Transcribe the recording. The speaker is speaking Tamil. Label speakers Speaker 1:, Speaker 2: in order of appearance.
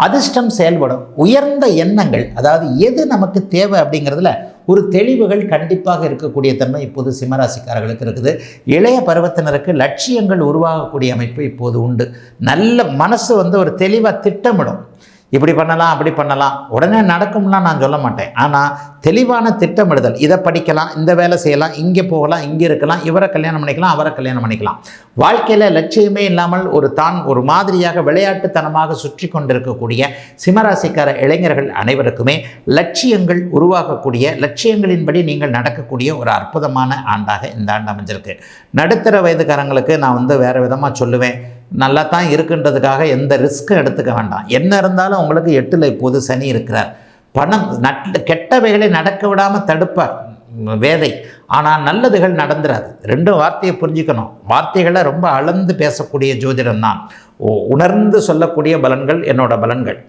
Speaker 1: அதிர்ஷ்டம் செயல்படும். உயர்ந்த எண்ணங்கள், அதாவது எது நமக்கு தேவை அப்படிங்கிறதுல ஒரு தெளிவுகள் கண்டிப்பாக இருக்கக்கூடிய தன்மை இப்போது சிம்மராசிக்காரர்களுக்கு இருக்குது. இளைய பருவத்தினருக்கு லட்சியங்கள் உருவாகக்கூடிய அமைப்பு இப்போது உண்டு. நல்ல மனசு ஒரு தெளிவாக திட்டமிடும். இப்படி பண்ணலாம், அப்படி பண்ணலாம், உடனே நடக்கும்லாம் நான் சொல்ல மாட்டேன். ஆனால் தெளிவான திட்டமிடுதல், இதை படிக்கலாம், இந்த வேலை செய்யலாம், இங்கே போகலாம், இங்கே இருக்கலாம், இவரை கல்யாணம் பண்ணிக்கலாம், அவரை கல்யாணம் பண்ணிக்கலாம். வாழ்க்கையில் லட்சியமே இல்லாமல் ஒரு மாதிரியாக விளையாட்டுத்தனமாக சுற்றி கொண்டிருக்கக்கூடிய சிம்மராசிக்கார இளைஞர்கள் அனைவருக்குமே லட்சியங்கள் உருவாகக்கூடிய, லட்சியங்களின்படி நீங்கள் நடக்கக்கூடிய ஒரு அற்புதமான ஆண்டாக இந்த ஆண்டு அமைஞ்சிருக்கு. நடுத்தர வயதுக்காரங்களுக்கு நான் வேறு விதமாக சொல்லுவேன், நல்லா தான் இருக்குன்றதுக்காக எந்த ரிஸ்க்கும் எடுத்துக்க வேண்டாம். என்ன இருந்தாலும் உங்களுக்கு 8ல் இப்போது சனி இருக்கிறார். பணம் கெட்டவைகளை நடக்க விடாமல் தடுப்பார் வேதை, ஆனால் நல்லதுகள் நடந்துடாது. ரெண்டும் வார்த்தையை புரிஞ்சுக்கணும். வார்த்தைகளை ரொம்ப அளந்து பேசக்கூடிய ஜோதிடம் தான். உணர்ந்து சொல்லக்கூடிய பலன்கள் என்னோட பலன்கள்.